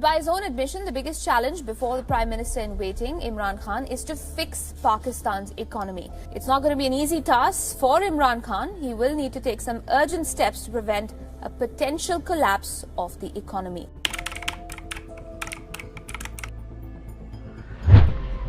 By his own admission, the biggest challenge before the Prime Minister in waiting, Imran Khan, is to fix Pakistan's economy. It's not going to be an easy task for Imran Khan. He will need to take some urgent steps to prevent a potential collapse of the economy.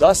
10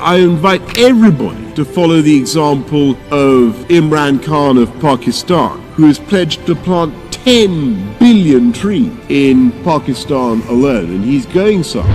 I invite everybody to follow the example of Imran Khan of Pakistan, who has pledged to plant 10 billion trees in Pakistan alone, and he's going some.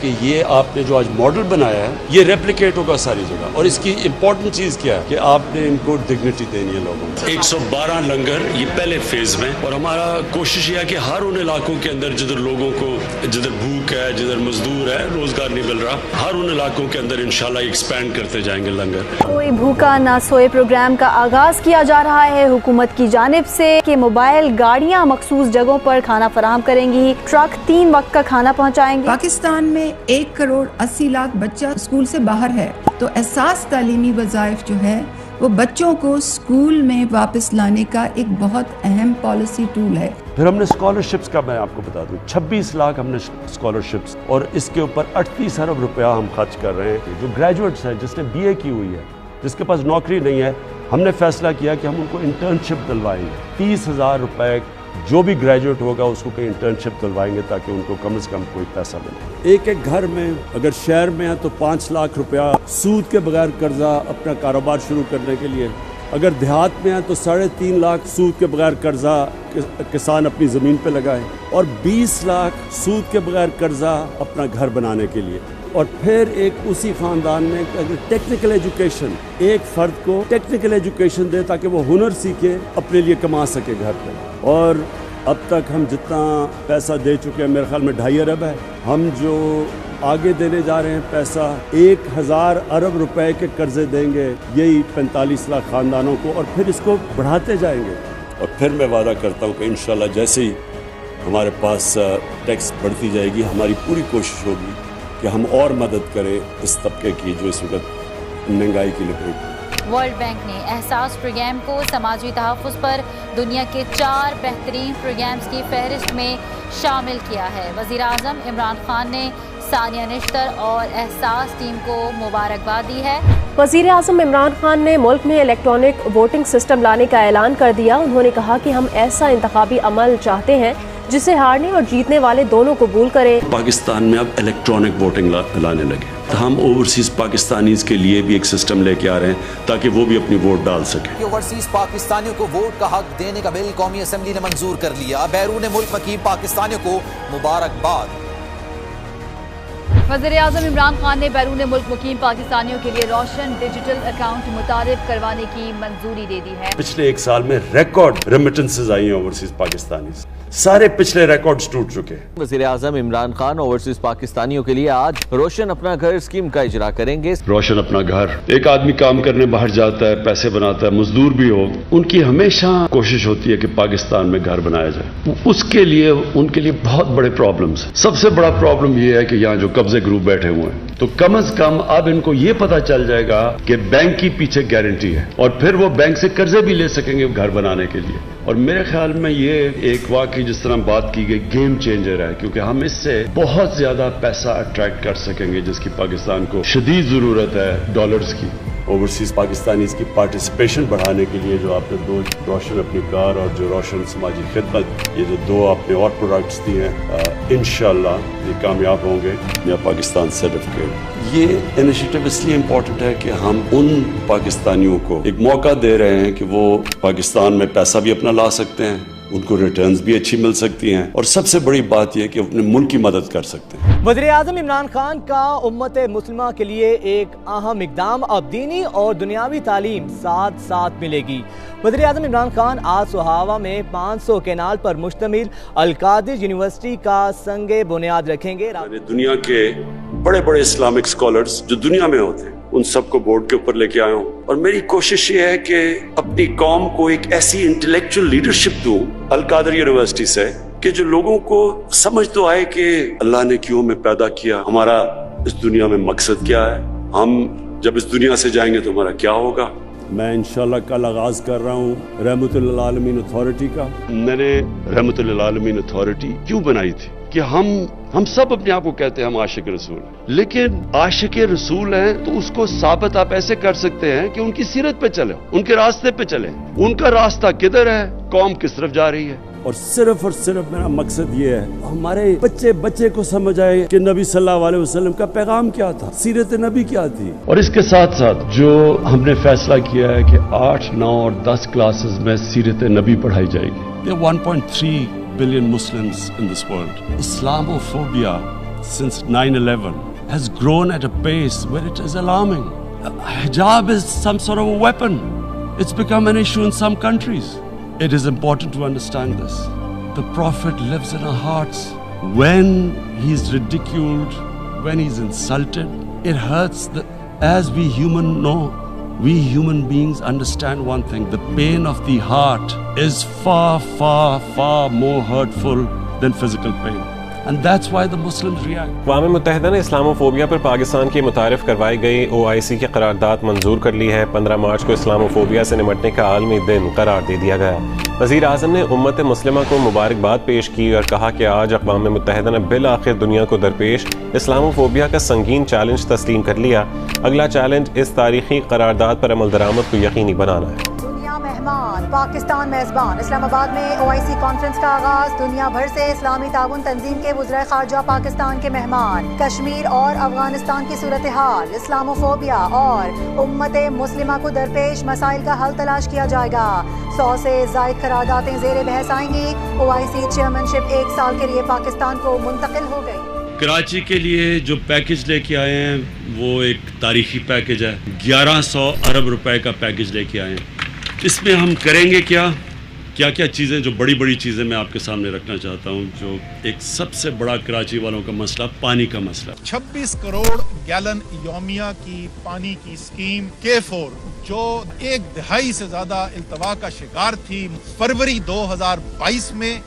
کہ یہ آپ نے جو آج model بنایا ہے یہ replicate ہوگا ساری جگہ, اور اس کی امپورٹنٹ چیز کیا ہے کہ آپ نے ان کو ڈگنیٹی دینی ہے لوگوں کو. 112 لنگر یہ پہلے فیز میں, اور ہمارا کوشش یہ ہے کہ ہر ان علاقوں کے اندر جدھر لوگوں کو, جدھر بھوک ہے, جدھر مزدور ہے, روزگار نہیں مل رہا, ہر ان علاقوں کے اندر انشاءاللہ ایکسپینڈ کرتے جائیں گے لنگر. کوئی بھوکا نہ سوئے پروگرام کا آغاز کیا جا رہا ہے حکومت کی جانب سے کہ موبائل گاڑیاں مخصوص جگہوں پر کھانا فراہم کریں گی, ٹرک 3 وقت کا کھانا پہنچائیں گے. پاکستان میں 1 کروڑ 80 لاکھ بچہ اسکول سے باہر ہے, تو احساس تعلیمی وظائف جو ہے وہ بچوں کو اسکول میں واپس لانے کا ایک بہت اہم پالیسی ٹول ہے. پھر ہم نے اسکالرشپس کا میں آپ کو بتا دوں 26 لاکھ ہم نے اسکالرشپس, اور اس کے اوپر 38 ارب روپیہ ہم خرچ کر رہے ہیں. جو گریجویٹس ہیں, جس نے بی اے کی ہوئی ہے, جس کے پاس نوکری نہیں ہے, ہم نے فیصلہ کیا کہ ہم ان کو انٹرنشپ دلوائیں گے. 30,000 روپے جو بھی گریجویٹ ہوگا اس کو کہیں انٹرنشپ دلوائیں گے تاکہ ان کو کم از کم کوئی پیسہ ملے. ایک گھر میں اگر شہر میں ہے تو 5 لاکھ روپیہ سود کے بغیر قرضہ اپنا کاروبار شروع کرنے کے لیے, اگر دیہات میں ہے تو 3.5 لاکھ سود کے بغیر قرضہ کسان اپنی زمین پہ لگائے, اور 20 لاکھ سود کے بغیر قرضہ اپنا گھر بنانے کے لیے. اور پھر ایک اسی خاندان میں اگر ٹیکنیکل ایجوکیشن, ایک فرد کو ٹیکنیکل ایجوکیشن دے تاکہ وہ ہنر سیکھے, اپنے لیے کما سکے گھر پہ. اور اب تک ہم جتنا پیسہ دے چکے ہیں میرے خیال میں 2.5 ارب ہے. ہم جو آگے دینے جا رہے ہیں پیسہ 1,000 ارب روپے کے قرضے دیں گے یہی 45 لاکھ خاندانوں کو, اور پھر اس کو بڑھاتے جائیں گے. اور پھر میں وعدہ کرتا ہوں کہ انشاءاللہ جیسے ہی ہمارے پاس ٹیکس بڑھتی جائے گی, ہماری پوری کوشش ہوگی کہ ہم اور مدد کریں اس طبقے کی جو اس وقت مہنگائی کی لپیٹ. ورلڈ بینک نے احساس پروگرام کو سماجی تحفظ پر دنیا کے 4 بہترین پروگرامز کی فہرست میں شامل کیا ہے. وزیر اعظم عمران خان نے ثانیہ نشتر اور احساس ٹیم کو مبارکباد دی ہے. وزیر اعظم عمران خان نے ملک میں الیکٹرانک ووٹنگ سسٹم لانے کا اعلان کر دیا. انہوں نے کہا کہ ہم ایسا انتخابی عمل چاہتے ہیں جسے ہارنے اور جیتنے والے دونوں قبول کریں. پاکستان میں اب الیکٹرانک ووٹنگ لانے لگے, ہم اوورسیز پاکستانیز کے لیے بھی ایک سسٹم لے کے آ رہے ہیں تاکہ وہ بھی اپنی ووٹ ڈال سکیں. اوورسیز پاکستانیوں کو ووٹ کا حق دینے کا بل قومی اسمبلی نے منظور کر لیا. بیرون ملک مقیم پاکستانیوں کو مبارکباد. وزیر اعظم عمران خان نے بیرون ملک مقیم پاکستانیوں کے لیے روشن ڈیجیٹل اکاؤنٹ متعارف کروانے کی منظوری دے دی ہے. پچھلے 1 سال میں ریکارڈ ریمیٹنسز آئی ہیں اوورسیز پاکستانیز, سارے پچھلے ریکارڈز ٹوٹ چکے ہیں. وزیر اعظم عمران خان اوورسیز پاکستانیوں کے لیے آج روشن اپنا گھر اسکیم کا اجرا کریں گے. روشن اپنا گھر, ایک آدمی کام کرنے باہر جاتا ہے, پیسے بناتا ہے, مزدور بھی ہو, ان کی ہمیشہ کوشش ہوتی ہے کہ پاکستان میں گھر بنایا جائے. اس کے لیے ان کے لیے بہت بڑے پرابلمز. سب سے بڑا پرابلم یہ ہے کہ یہاں جو قبضے گروپ بیٹھے ہوئے ہیں, تو کم از کم اب ان کو یہ پتا چل جائے گا کہ بینک کی پیچھے گارنٹی ہے, اور پھر وہ بینک سے قرضے بھی لے سکیں گے گھر بنانے کے لیے. اور میرے خیال میں یہ ایک واقعی جس طرح بات کی گئی گیم چینجر ہے, کیونکہ ہم اس سے بہت زیادہ پیسہ اٹریکٹ کر سکیں گے جس کی پاکستان کو شدید ضرورت ہے, ڈالرز کی. اوورسیز پاکستانیز کی پارٹیسپیشن بڑھانے کے لیے جو آپ نے 2 روشن اپنی کار اور جو روشن سماجی خدمت, یہ جو 2 آپ نے اور پروڈکٹس دیے ہیں, انشاءاللہ یہ کامیاب ہوں گے. یا پاکستان سرٹیفکیٹ, یہ انیشیٹو اس لیے امپورٹنٹ ہے کہ ہم ان پاکستانیوں کو ایک موقع دے رہے ہیں کہ وہ پاکستان میں پیسہ بھی اپنا لا سکتے ہیں, ان کو ریٹرنز بھی اچھی مل سکتی ہیں, اور سب سے بڑی بات یہ کہ اپنے ملک کی مدد کر سکتے ہیں. وزیر اعظم عمران خان کا امت مسلمہ کے لیے ایک اہم اقدام, اب دینی اور دنیاوی تعلیم ساتھ ساتھ ملے گی. وزیر اعظم عمران خان آج سہاوا میں 500 کینال پر مشتمل القادر یونیورسٹی کا سنگ بنیاد رکھیں گے. دنیا کے بڑے بڑے اسلامک اسکالرز جو دنیا میں ہوتے ہیں ان سب کو بورڈ کے اوپر لے کے آیا ہوں, اور میری کوشش یہ ہے کہ اپنی قوم کو ایک ایسی انٹلیکچوئل لیڈرشپ دوں القادر یونیورسٹی سے کہ جو لوگوں کو سمجھ تو آئے کہ اللہ نے کیوں ہمیں پیدا کیا, ہمارا اس دنیا میں مقصد کیا ہے, ہم جب اس دنیا سے جائیں گے تو ہمارا کیا ہوگا. میں انشاءاللہ کل آغاز کر رہا ہوں رحمت للعالمین اتھارٹی کا. میں نے رحمت للعالمین اتھارٹی کیوں بنائی تھی کہ ہم سب اپنے آپ کو کہتے ہیں ہم عاشق رسول ہیں, لیکن عاشق رسول ہیں تو اس کو ثابت آپ ایسے کر سکتے ہیں کہ ان کی سیرت پہ چلیں, ان کے راستے پہ چلیں, ان کا راستہ کدھر ہے, قوم کس طرف جا رہی ہے. اور صرف میرا مقصد یہ ہے ہمارے بچے کو سمجھ آئے کہ نبی صلی اللہ علیہ وسلم کا پیغام کیا تھا, سیرت نبی کیا تھی. اور اس کے ساتھ ساتھ جو ہم نے فیصلہ کیا ہے کہ 8, 9 اور 10 کلاسز میں سیرت نبی پڑھائی جائے گی. 1.3 billion Muslims in this world. Islamophobia since 9/11 has grown at a pace where it is alarming. Hijab is some sort of a weapon. It's become an issue in some countries. It is important to understand this. The Prophet lives in our hearts. When he's ridiculed, when he's insulted, it hurts. As we human beings understand one thing: the pain of the heart is far, far, far more hurtful than physical pain. And that's why the Muslims react. اقوام متحدہ نے Islamophobia پر پاکستان کی متعارف کروائی گئی OIC کی قرارداد منظور کر لی ہے. 15 مارچ کو اسلاموفوبیا سے نمٹنے کا عالمی دن قرار دے دیا گیا. وزیر اعظم نے امت مسلمہ کو مبارکباد پیش کی اور کہا کہ آج اقوام متحدہ نے بالآخر دنیا کو درپیش اسلاموفوبیا کا سنگین چیلنج تسلیم کر لیا. اگلا چیلنج اس تاریخی قرارداد پر عمل درآمد کو یقینی بنانا ہے. مہمان پاکستان میزبان. اسلام آباد میں OIC کانفرنس کا آغاز. دنیا بھر سے اسلامی تعاون تنظیم کے وزرائے خارجہ پاکستان کے مہمان. کشمیر اور افغانستان کی صورتحال، اسلاموفوبیا اور امت مسلمہ کو درپیش مسائل کا حل تلاش کیا جائے گا. 100 سے زائد قراردادیں زیر بحث آئیں گی. OIC چیئرمینشپ 1 سال کے لیے پاکستان کو منتقل ہو گئی. کراچی کے لیے جو پیکج لے کے آئے ہیں وہ ایک تاریخی پیکج ہے. 1100 ارب روپے کا پیکج لے کے آئے ہیں. اس میں ہم کریں گے کیا چیزیں، جو بڑی بڑی چیزیں میں آپ کے سامنے رکھنا چاہتا ہوں. جو ایک سب سے بڑا کراچی والوں کا مسئلہ پانی کا مسئلہ. 26 کروڑ گیلن یومیہ کی پانی کی اسکیم K4 جو 1 دہائی سے زیادہ التوا کا شکار تھی. فروری 2022 میں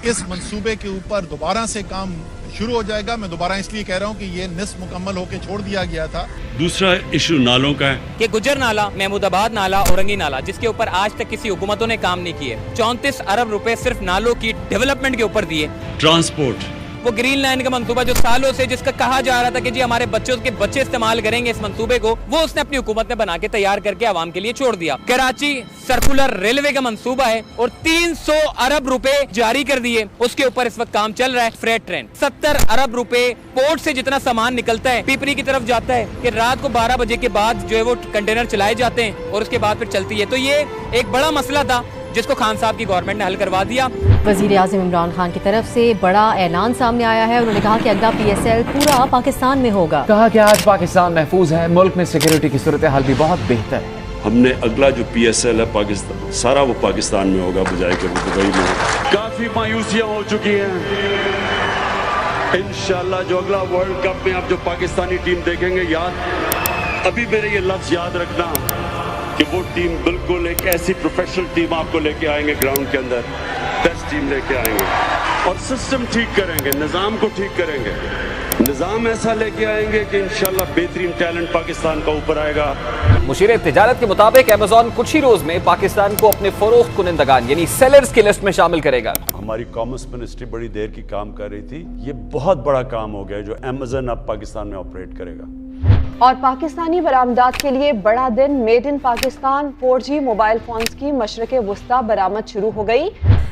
اس منصوبے کے اوپر دوبارہ سے کام شروع ہو جائے گا. میں دوبارہ اس لیے کہہ رہا ہوں کہ یہ نصف مکمل ہو کے چھوڑ دیا گیا تھا. دوسرا ایشو نالوں کا ہے کہ گجر نالہ، محمود آباد نالہ، اورنگی نالہ، جس کے اوپر آج تک کسی حکومتوں نے کام نہیں کیے. 34 ارب روپے صرف نالوں کی ڈیولپمنٹ کے اوپر دیے. ٹرانسپورٹ، وہ گرین لائن کا منصوبہ جو سالوں سے جس کا کہا جا رہا تھا کہ جی ہمارے بچوں کے بچے استعمال کریں گے اس منصوبے کو، وہ اس نے اپنی حکومت نے بنا کے تیار کر کے عوام کے لیے چھوڑ دیا. کراچی سرکولر ریلوے کا منصوبہ ہے اور 300 ارب روپے جاری کر دیے. اس کے اوپر اس وقت کام چل رہا ہے. فریٹ ٹرین 70 ارب روپے پورٹ سے جتنا سامان نکلتا ہے پیپری کی طرف جاتا ہے کہ رات کو 12 بجے کے بعد جو ہے وہ کنٹینر چلائے جاتے ہیں اور اس کے بعد پھر چلتی ہے. تو یہ ایک بڑا مسئلہ تھا جس کو خان صاحب کی گورنمنٹ نے حل کروا دیا. وزیر اعظم عمران خان کی طرف سے بڑا اعلان سامنے آیا ہے. انہوں نے کہا کہ اگلا PSL پورا پاکستان میں ہوگا. کہا کہ آج پاکستان محفوظ ہے، ملک میں سیکیورٹی کی صورتحال بھی بہت بہتر ہے. ہم نے اگلا جو PSL ہے پاکستان سارا وہ پاکستان میں ہوگا بجائے کہ وہ دبئی میں. کافی مایوسیاں ہو چکی ہیں. انشاءاللہ جو اگلا ورلڈ کپ میں آپ جو پاکستانی ٹیم دیکھیں گے، ابھی میرے یہ لفظ یاد رکھنا کہ وہ ٹیم بالکل ایک ایسی پروفیشنل ٹیم آپ کو لے کے آئیں گے گراؤنڈ کے اندر. بیسٹ ٹیم لے کے آئیں گے اور سسٹم ٹھیک کریں گے، نظام کو ٹھیک کریں گے. نظام ایسا لے کے آئیں گے کہ انشاءاللہ بہترین ٹیلنٹ پاکستان کا اوپر آئے گا. مشیر تجارت کے مطابق ایمیزون کچھ ہی روز میں پاکستان کو اپنے فروخت کنندگان یعنی سیلرز کی لسٹ میں شامل کرے گا. ہماری کامرس منسٹری بڑی دیر کی کام کر رہی تھی. یہ بہت بڑا کام ہو گیا جو ایمیزون اب پاکستان میں آپریٹ کرے گا. اور پاکستانی برآمدات کے لیے بڑا دن. Made in Pakistan 4G mobile phones کی مشرق وسطی برآمد شروع ہو گئی.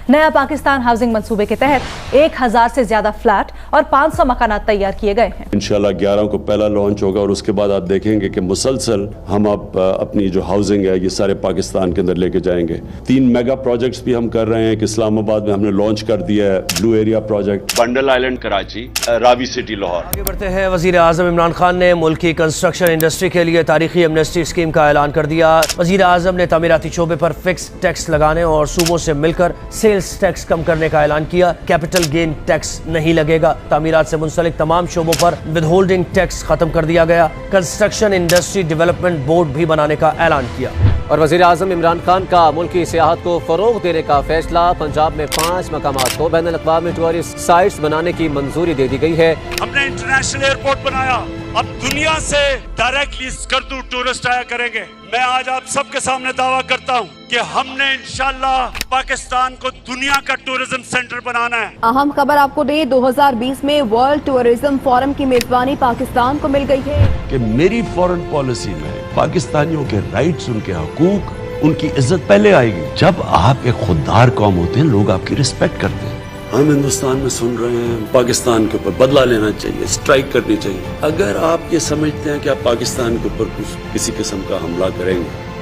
نیا پاکستان ہاؤسنگ منصوبے کے تحت 1000 سے زیادہ فلیٹ اور 500 مکانات تیار کیے گئے ہیں. انشاءاللہ 11 کو پہلا لانچ ہوگا اور اس کے بعد آپ دیکھیں گے کہ مسلسل ہم اب اپنی جو ہاؤسنگ ہے یہ سارے پاکستان کے اندر لے کے جائیں گے. 3 میگا پروجیکٹس بھی ہم کر رہے ہیں کہ اسلام آباد میں ہم نے لانچ کر دیا ہے blue area project, Bundal island Karachi, Ravi city Lahore. آگے بڑھتے ہیں. وزیر اعظم عمران خان نے ملک کی کنسٹرکشن انڈسٹری کے لیے تاریخی ایمنسٹی اسکیم کا اعلان کر دیا. وزیر اعظم نے تعمیراتی شعبے پر فکس ٹیکس لگانے اور صوبوں سے مل کر سیلز ٹیکس کم کرنے کا اعلان کیا. کیپٹل گین ٹیکس نہیں لگے گا. تعمیرات سے منسلک تمام شعبوں پر ود ہولڈنگ ٹیکس ختم کر دیا گیا. کنسٹرکشن انڈسٹری ڈیولپمنٹ بورڈ بھی بنانے کا اعلان کیا. اور وزیر اعظم عمران خان کا ملکی سیاحت کو فروغ دینے کا فیصلہ. پنجاب میں 5 مقامات کو بین الاقوامی ٹورسٹ سائٹس بنانے کی منظوری دے دی گئی ہے. ہم نے انٹرنیشنل ایئرپورٹ بنایا. اب دنیا سے ڈائریکٹلی اسکردو ٹورسٹ آیا کریں گے. میں آج آپ سب کے سامنے دعویٰ کرتا ہوں کہ ہم نے انشاءاللہ پاکستان کو دنیا کا ٹورزم سینٹر بنانا ہے. اہم خبر آپ کو دیں، 2020 میں ورلڈ ٹورزم فورم کی میزبانی پاکستان کو مل گئی ہے. کہ میری فورن پالیسی میں پاکستانیوں کے رائٹس، ان کے حقوق، ان کی عزت پہلے آئے گی. جب آپ ایک خوددار قوم ہوتے ہیں لوگ آپ کی رسپیکٹ کرتے ہیں. ہم ہندوستان میں سن رہے ہیں پاکستان کے اوپر بدلہ لینا چاہیے، اسٹرائک کرنی چاہیے. اگر آپ یہ سمجھتے ہیں کہ آپ پاکستان کے اوپر کسی قسم کا حملہ کریں گے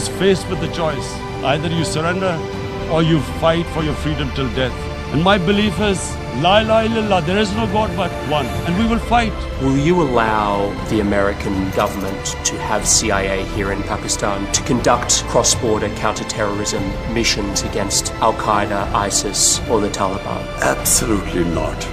Is faced with the choice. Either you surrender or you fight for your freedom till death. And my belief is, La ilaha illallah, there is no God but one. And we will fight. Will you allow the American government to have CIA here in Pakistan to conduct cross-border counter-terrorism missions against Al-Qaeda, ISIS or the Taliban? Absolutely not.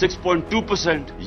6.2%,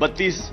$32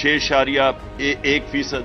6.1%.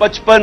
55